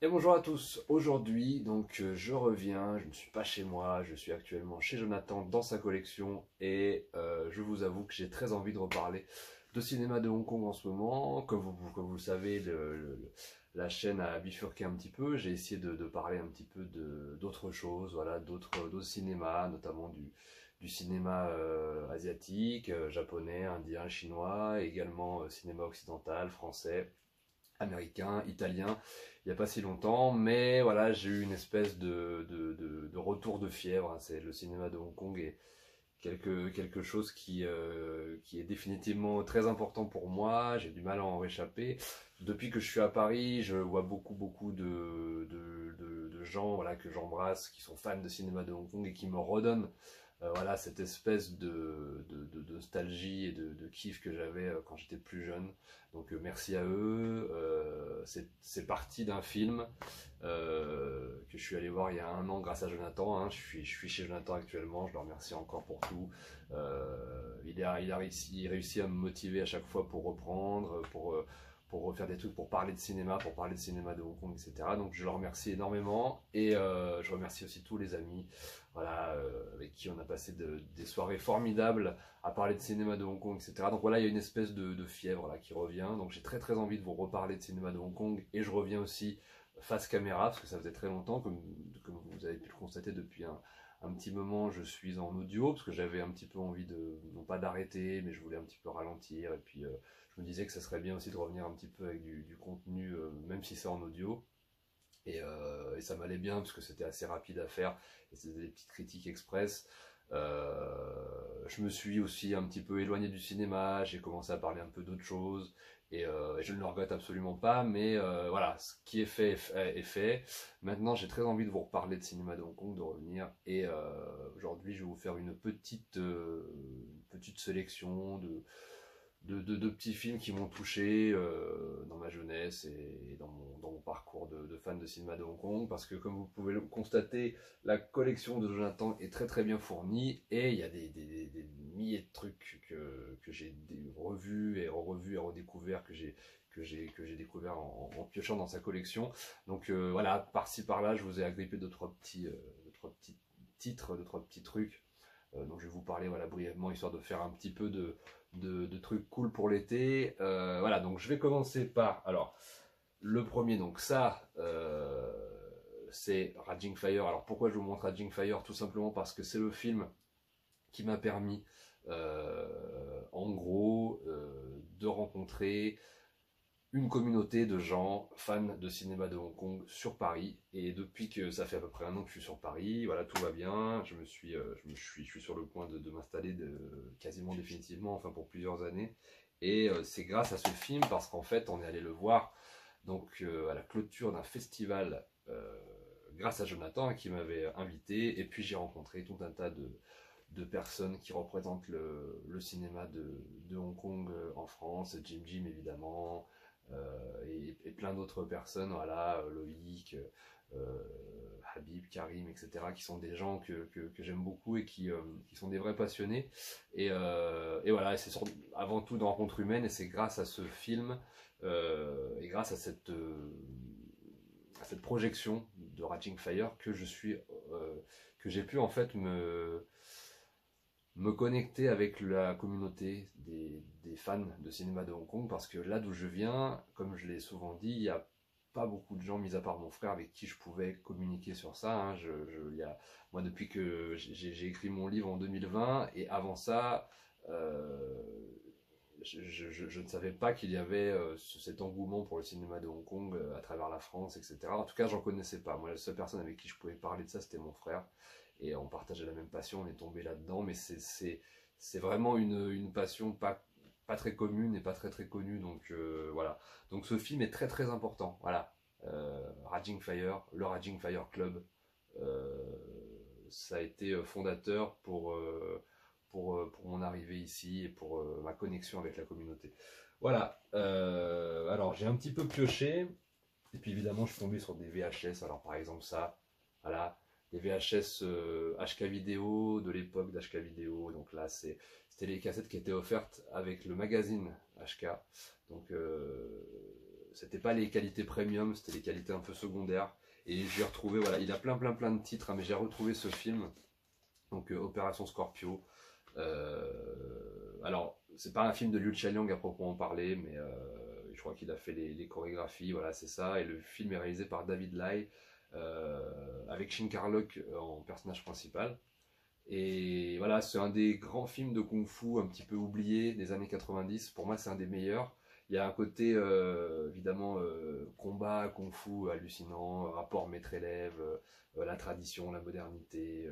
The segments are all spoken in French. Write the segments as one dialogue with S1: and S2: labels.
S1: Et bonjour à tous, aujourd'hui je reviens, je ne suis pas chez moi, je suis actuellement chez Jonathan dans sa collection et je vous avoue que j'ai très envie de reparler de cinéma de Hong Kong en ce moment. Comme vous le savez, la chaîne a bifurqué un petit peu, j'ai essayé de parler un petit peu d'autres choses, voilà, d'autres cinémas, notamment du cinéma asiatique, japonais, indien, chinois, également cinéma occidental, français, américain, italien, il n'y a pas si longtemps, mais voilà, j'ai eu une espèce de retour de fièvre, hein. C'est le cinéma de Hong Kong et quelque chose qui est définitivement très important pour moi. J'ai du mal à en réchapper. Depuis que je suis à Paris, je vois beaucoup de gens, voilà, que j'embrasse, qui sont fans de cinéma de Hong Kong et qui me redonnent voilà, cette espèce de nostalgie et de kiff que j'avais quand j'étais plus jeune. Donc merci à eux. C'est parti d'un film que je suis allé voir il y a un an grâce à Jonathan, hein. Je suis chez Jonathan actuellement, je le remercie encore pour tout. Il a réussi à me motiver à chaque fois pour reprendre, pour refaire des trucs, pour parler de cinéma de Hong Kong, etc. Donc je le remercie énormément et je remercie aussi tous les amis, voilà, avec qui on a passé des soirées formidables à parler de cinéma de Hong Kong, etc. Donc voilà, il y a une espèce de fièvre là qui revient. Donc j'ai très envie de vous reparler de cinéma de Hong Kong et je reviens aussi face caméra parce que ça faisait très longtemps, comme vous avez pu le constater depuis un petit moment, je suis en audio parce que j'avais un petit peu envie de, non pas d'arrêter, mais je voulais un petit peu ralentir et puis je me disais que ça serait bien aussi de revenir un petit peu avec du contenu, même si c'est en audio. Et ça m'allait bien parce que c'était assez rapide à faire et c'était des petites critiques express. Je me suis aussi un petit peu éloigné du cinéma, j'ai commencé à parler un peu d'autres choses et je ne le regrette absolument pas, mais voilà, ce qui est fait est fait. Maintenant, j'ai très envie de vous reparler de cinéma de Hong Kong, de revenir et aujourd'hui, je vais vous faire une petite sélection de petits films qui m'ont touché dans ma jeunesse et dans mon parcours de fan de cinéma de Hong Kong, parce que comme vous pouvez le constater, la collection de Jonathan est très bien fournie et il y a des milliers de trucs que j'ai revus et revus et redécouverts que j'ai découvert en piochant dans sa collection. Donc voilà, par-ci par-là, je vous ai agrippé deux, trois petits titres, deux, trois petits trucs. Donc je vais vous parler, voilà, brièvement, histoire de faire un petit peu de trucs cool pour l'été. Voilà, donc je vais commencer par, alors, le premier, donc ça, c'est Raging Fire. Alors pourquoi je vous montre Raging Fire? Tout simplement parce que c'est le film qui m'a permis, en gros, de rencontrer une communauté de gens fans de cinéma de Hong Kong sur Paris. Et depuis que ça fait à peu près un an que je suis sur Paris, voilà, tout va bien. Je suis sur le point de m'installer quasiment définitivement, enfin pour plusieurs années. Et c'est grâce à ce film, parce qu'en fait, on est allé le voir donc à la clôture d'un festival grâce à Jonathan qui m'avait invité. Et puis j'ai rencontré tout un tas de personnes qui représentent le cinéma de Hong Kong en France, Jim évidemment, et plein d'autres personnes, voilà, Loïc, Habib, Karim, etc., qui sont des gens que j'aime beaucoup et qui sont des vrais passionnés. Et voilà, c'est avant tout une rencontre humaine, et c'est grâce à ce film et grâce à cette projection de Raging Fire que j'ai pu en fait me connecter avec la communauté des fans de cinéma de Hong Kong, parce que là d'où je viens, comme je l'ai souvent dit, il n'y a pas beaucoup de gens, mis à part mon frère, avec qui je pouvais communiquer sur ça, hein. Moi, depuis que j'ai écrit mon livre en 2020, et avant ça, je ne savais pas qu'il y avait cet engouement pour le cinéma de Hong Kong à travers la France, etc. En tout cas, j'en connaissais pas. Moi, la seule personne avec qui je pouvais parler de ça, c'était mon frère. Et on partageait la même passion, on est tombé là-dedans. Mais c'est vraiment une passion pas très commune et pas très connue. Donc voilà. Donc ce film est très important. Voilà. Raging Fire, le Raging Fire Club. Euh, Ça a été fondateur pour mon arrivée ici et pour ma connexion avec la communauté. Voilà. Alors j'ai un petit peu pioché. Et puis évidemment, je suis tombé sur des VHS. Alors par exemple ça, voilà, les VHS HK vidéo de l'époque d'HK vidéo. Donc là, c'était les cassettes qui étaient offertes avec le magazine HK. Donc c'était pas les qualités premium, c'était les qualités un peu secondaires. Et j'ai retrouvé, voilà, il a plein de titres, hein, mais j'ai retrouvé ce film, donc Opération Scorpio. Alors, c'est pas un film de Liu Chiang à proprement parler, mais je crois qu'il a fait les chorégraphies, voilà, c'est ça. Et le film est réalisé par David Lai, avec Shin Kar-lok en personnage principal. Et voilà, c'est un des grands films de kung-fu un petit peu oubliés des années 90. Pour moi, c'est un des meilleurs. Il y a un côté, évidemment, combat, kung-fu hallucinant, rapport maître-élève, la tradition, la modernité,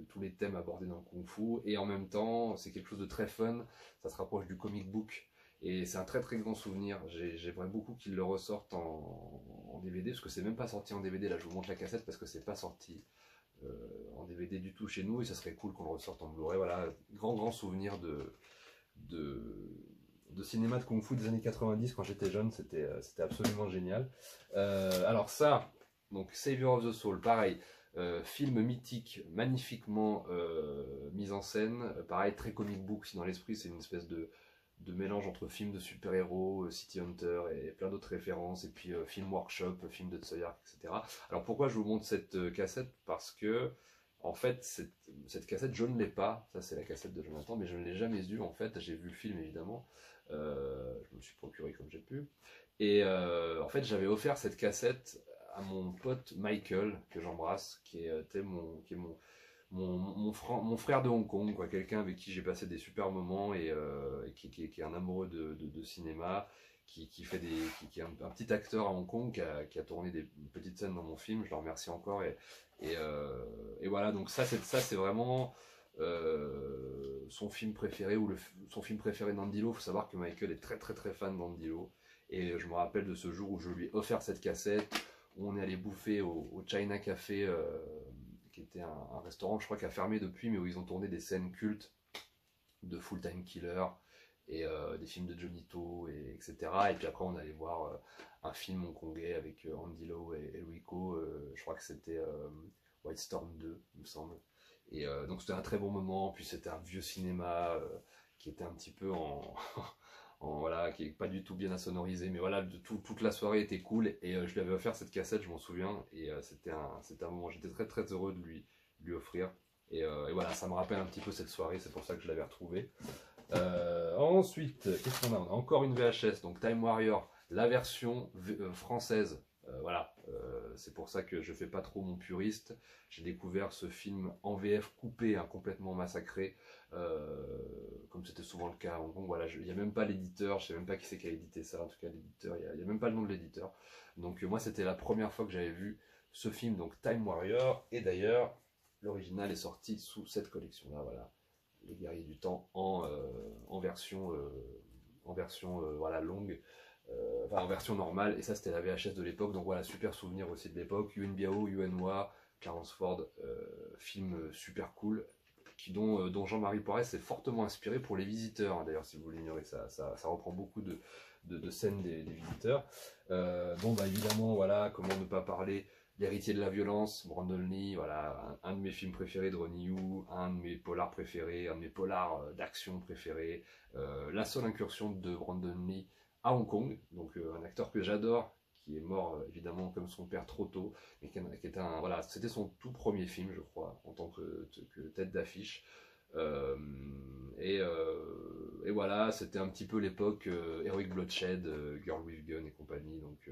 S1: tous les thèmes abordés dans le kung-fu. Et en même temps, c'est quelque chose de très fun. Ça se rapproche du comic book. Et c'est un très grand souvenir. J'aimerais beaucoup qu'ils le ressortent en DVD, parce que c'est même pas sorti en DVD. Là, je vous montre la cassette parce que c'est pas sorti en DVD du tout chez nous, et ça serait cool qu'on le ressorte en Blu-ray. Voilà, grand souvenir de cinéma de kung-fu des années 90 quand j'étais jeune, c'était absolument génial. Alors ça, donc Savior of the Soul, pareil, film mythique, magnifiquement mis en scène, pareil, très comic book, si dans l'esprit c'est une espèce de mélange entre film de super-héros, City Hunter et plein d'autres références, et puis film workshop, film de Tsuyark, etc. Alors pourquoi je vous montre cette cassette? Parce que, en fait, cette cassette, je ne l'ai pas, ça c'est la cassette de Jonathan, mais je ne l'ai jamais vue, en fait, j'ai vu le film évidemment, je me suis procuré comme j'ai pu, et en fait j'avais offert cette cassette à mon pote Michael, que j'embrasse, qui est mon frère de Hong Kong, quoi, quelqu'un avec qui j'ai passé des super moments, et qui est un amoureux de cinéma, qui est un petit acteur à Hong Kong, qui a tourné des petites scènes dans mon film, je le remercie encore, et voilà, donc ça c'est vraiment son film préféré, ou son film préféré d'Andy Lau. Il faut savoir que Michael est très fan d'Andy Lau, et je me rappelle de ce jour où je lui ai offert cette cassette, où on est allé bouffer au China Café, qui était un restaurant, je crois, qui a fermé depuis, mais où ils ont tourné des scènes cultes de Full Time Killer, et des films de Johnny To, etc. Et puis après on allait voir un film hongkongais avec Andy Lau et Rico, je crois que c'était White Storm 2, il me semble. Et donc c'était un très bon moment, puis c'était un vieux cinéma qui était un petit peu voilà, qui est pas du tout bien insonorisé, mais voilà, toute la soirée était cool, et je lui avais offert cette cassette, je m'en souviens, et c'était un moment, j'étais très heureux de lui offrir, et voilà, ça me rappelle un petit peu cette soirée, c'est pour ça que je l'avais retrouvée. Ensuite, qu'est-ce qu'on a? On a encore une VHS, donc Time Warrior, la version française, voilà, c'est pour ça que je fais pas trop mon puriste. J'ai découvert ce film en VF coupé, hein, complètement massacré, comme c'était souvent le cas à Hong Kong. Voilà, il n'y a même pas l'éditeur, je sais même pas qui c'est qui a édité ça, en tout cas l'éditeur, il n'y a même pas le nom de l'éditeur. Donc moi c'était la première fois que j'avais vu ce film, donc Time Warrior, et d'ailleurs l'original est sorti sous cette collection là, voilà, Les Guerriers du Temps en version voilà, longue, enfin en version normale, et ça c'était la VHS de l'époque, donc voilà, super souvenir aussi de l'époque. Yuen Biao, Yuen Wah, Clarence Ford, film super cool, dont Jean-Marie Poiré s'est fortement inspiré pour Les Visiteurs, hein, d'ailleurs si vous l'ignorez, ça reprend beaucoup de scènes des Visiteurs. Bon bah évidemment, voilà, comment ne pas parler L'Héritier de la violence, Brandon Lee, voilà, un de mes films préférés de Ronnie Yu, un de mes polars préférés, un de mes polars d'action préférés, la seule incursion de Brandon Lee à Hong Kong, donc un acteur que j'adore, qui est mort évidemment comme son père trop tôt, mais qui était voilà, c'était son tout premier film, je crois, en tant que tête d'affiche. Et voilà, c'était un petit peu l'époque Heroic Bloodshed, Girl with Gun et compagnie, donc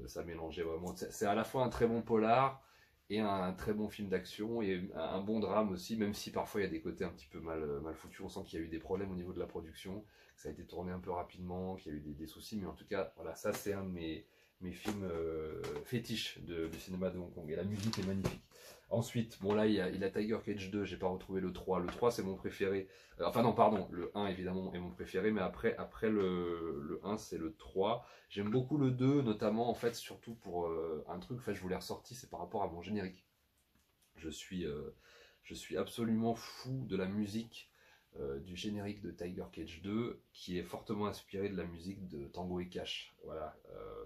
S1: ça mélangeait vraiment. C'est à la fois un très bon polar et un très bon film d'action, et un bon drame aussi, même si parfois il y a des côtés un petit peu mal foutus. On sent qu'il y a eu des problèmes au niveau de la production, que ça a été tourné un peu rapidement, qu'il y a eu des soucis, mais en tout cas, voilà, ça c'est un de mes films fétiches du cinéma de Hong Kong, et la musique est magnifique. Ensuite, bon là il a Tiger Cage 2, j'ai pas retrouvé le 3. Le 3 c'est mon préféré. Enfin non, pardon, le 1 évidemment est mon préféré, mais après le 1 c'est le 3. J'aime beaucoup le 2, notamment en fait, surtout pour un truc, enfin je vous l'ai ressorti, c'est par rapport à mon générique. Je suis absolument fou de la musique du générique de Tiger Cage 2 qui est fortement inspiré de la musique de Tango et Cash, voilà,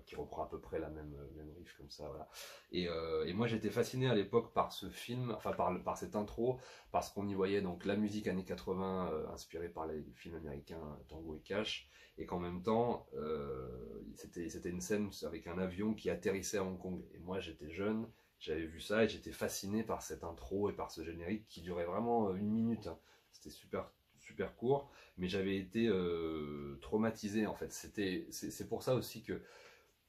S1: qui reprend à peu près la même riff comme ça, voilà. Et moi j'étais fasciné à l'époque par ce film, enfin par cette intro, parce qu'on y voyait donc la musique années 80 inspirée par les films américains Tango et Cash, et qu'en même temps c'était une scène avec un avion qui atterrissait à Hong Kong. Et moi j'étais jeune, j'avais vu ça et j'étais fasciné par cette intro et par ce générique qui durait vraiment 1 minute, hein. C'était super court, mais j'avais été traumatisé en fait. C'est pour ça aussi que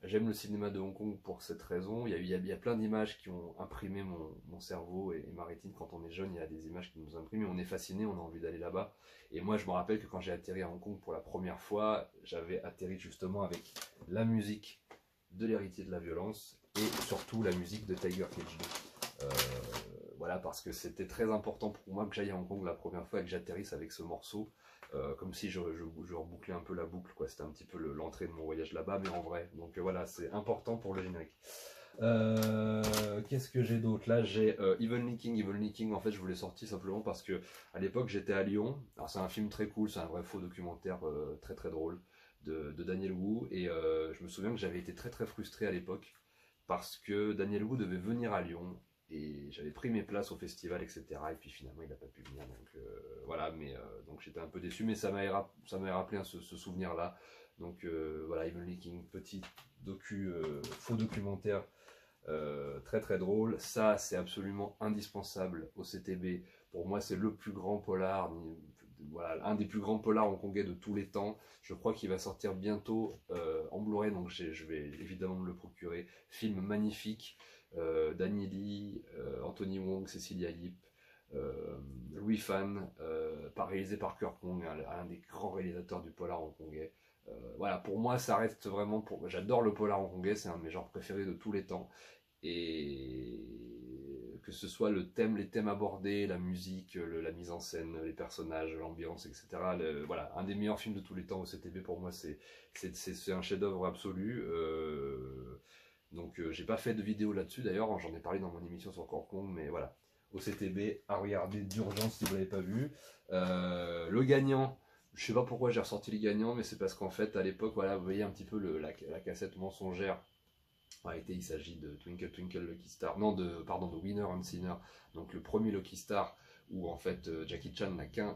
S1: j'aime le cinéma de Hong Kong pour cette raison. Il y a plein d'images qui ont imprimé mon cerveau et ma rétine. Quand on est jeune, il y a des images qui nous impriment et on est fasciné, on a envie d'aller là-bas. Et moi, je me rappelle que quand j'ai atterri à Hong Kong pour la première fois, j'avais atterri justement avec la musique de l'héritier de la violence et surtout la musique de Tiger Cage 2. Voilà, parce que c'était très important pour moi que j'aille à Hong Kong la première fois et que j'atterrisse avec ce morceau. Comme si je rebouclais un peu la boucle, quoi. C'était un petit peu l'entrée de mon voyage là-bas, mais en vrai. Donc voilà, c'est important pour le générique. Qu'est-ce que j'ai d'autre? Là, j'ai Evenly King. Evenly King, en fait, je vous l'ai sorti simplement parce que à l'époque, j'étais à Lyon. Alors, c'est un film très cool, c'est un vrai faux documentaire très drôle de Daniel Wu. Et je me souviens que j'avais été très frustré à l'époque parce que Daniel Wu devait venir à Lyon. Et j'avais pris mes places au festival, etc. Et puis finalement, il n'a pas pu venir. Donc voilà, mais donc j'étais un peu déçu, mais ça m'a rappelé ce souvenir-là. Donc voilà, Evenly King, petit faux documentaire très drôle. Ça, c'est absolument indispensable au CTB. Pour moi, c'est le plus grand polar, voilà, un des plus grands polars hongkongais de tous les temps. Je crois qu'il va sortir bientôt en Blu-ray, donc je vais évidemment me le procurer. Film magnifique. Danny Lee, Anthony Wong, Cecilia Yip, Louis Fan, réalisé par Kirk Wong, un des grands réalisateurs du polar hongkongais. Voilà, pour moi, ça reste vraiment. J'adore le polar hongkongais, c'est un de mes genres préférés de tous les temps. Et que ce soit les thèmes abordés, la musique, la mise en scène, les personnages, l'ambiance, etc. Voilà, un des meilleurs films de tous les temps au CTB, pour moi, c'est un chef-d'œuvre absolu. Donc j'ai pas fait de vidéo là-dessus d'ailleurs, j'en ai parlé dans mon émission sur Hong Kong, mais voilà, au CTB, à regarder d'urgence si vous l'avez pas vu. Le gagnant, je sais pas pourquoi j'ai ressorti le gagnant, mais c'est parce qu'en fait à l'époque, voilà, vous voyez un petit peu la cassette mensongère. En réalité, il s'agit de Twinkle Twinkle Lucky Star, non, de Winner and Sinner, donc le premier Lucky Star où en fait Jackie Chan n'a qu'un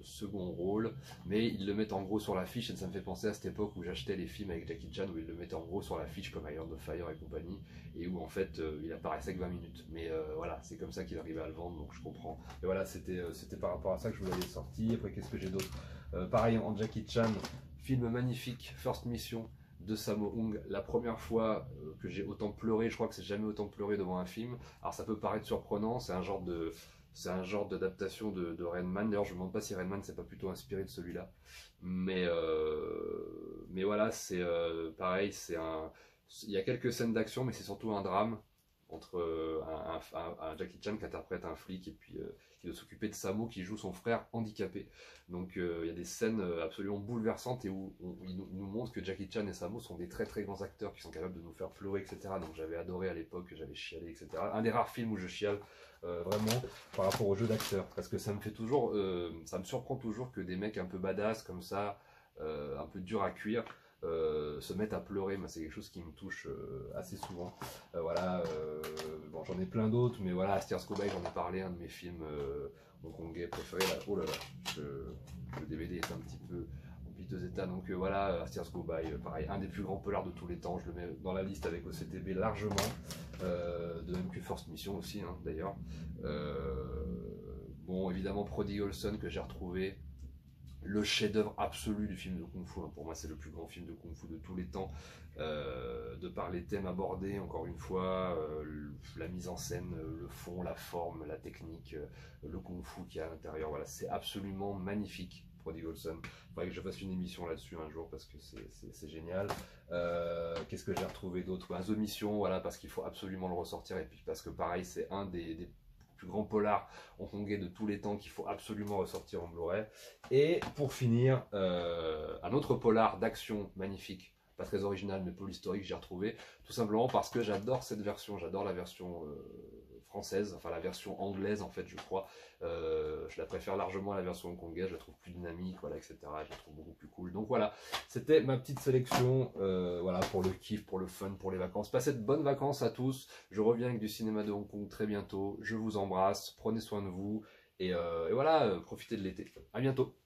S1: second rôle, mais ils le mettent en gros sur l'affiche, et ça me fait penser à cette époque où j'achetais les films avec Jackie Chan, où ils le mettaient en gros sur l'affiche comme Iron of Fire et compagnie, et où en fait il apparaissait que 20 minutes. Mais voilà, c'est comme ça qu'il arrivait à le vendre, donc je comprends. Et voilà, c'était par rapport à ça que je vous l'avais sorti. Après, qu'est-ce que j'ai d'autre? Pareil, en Jackie Chan, film magnifique, First Mission de Sammo Hung, la première fois que j'ai autant pleuré, je crois que c'est jamais autant pleuré devant un film. Alors ça peut paraître surprenant, c'est un genre d'adaptation de Rain Man. D'ailleurs, je me demande pas si Rain Man s'est pas plutôt inspiré de celui-là. Mais voilà, c'est pareil, il y a quelques scènes d'action, mais c'est surtout un drame entre un Jackie Chan qui interprète un flic et puis qui doit s'occuper de Sammo qui joue son frère handicapé. Donc il y a des scènes absolument bouleversantes et où il nous montre que Jackie Chan et Sammo sont des très grands acteurs qui sont capables de nous faire pleurer, etc. Donc j'avais adoré à l'époque, j'avais chialé, etc. Un des rares films où je chiale vraiment par rapport au jeu d'acteur, parce que ça me fait toujours, ça me surprend toujours que des mecs un peu badass comme ça, un peu durs à cuire, se mettent à pleurer. Moi, c'est quelque chose qui me touche assez souvent. Voilà, bon, j'en ai plein d'autres, mais voilà, Steers Go By, j'en ai parlé, un de mes films hongkongais préférés. Là. Oh là là, le DVD est un petit peu en piteux état, donc voilà, Steers Go By, pareil, un des plus grands polars de tous les temps. Je le mets dans la liste avec OCTB largement, de même que First Mission aussi, hein, d'ailleurs. Bon, évidemment, Prodigal Son que j'ai retrouvé. Le chef-d'œuvre absolu du film de Kung Fu. Pour moi, c'est le plus grand film de Kung Fu de tous les temps. De par les thèmes abordés, encore une fois, la mise en scène, le fond, la forme, la technique, le Kung Fu qu'il y a à l'intérieur. Voilà, c'est absolument magnifique. Prodigal Son. Il faudrait que je fasse une émission là-dessus un jour parce que c'est génial. Qu'est-ce que j'ai retrouvé d'autre? The Mission, voilà, parce qu'il faut absolument le ressortir. Et puis parce que pareil, c'est un des plus grand polar hongkongais de tous les temps qu'il faut absolument ressortir en Blu-ray. Et pour finir, un autre polar d'action magnifique, pas très original mais peu historique, j'ai retrouvé, tout simplement parce que j'adore cette version, j'adore la version française, enfin la version anglaise en fait je crois. Je la préfère largement à la version hongkongaise, je la trouve plus dynamique, voilà, etc. Je la trouve beaucoup plus cool. Donc voilà, c'était ma petite sélection, voilà, pour le kiff, pour le fun, pour les vacances. Passez de bonnes vacances à tous. Je reviens avec du cinéma de Hong Kong très bientôt. Je vous embrasse, prenez soin de vous et voilà, profitez de l'été. À bientôt.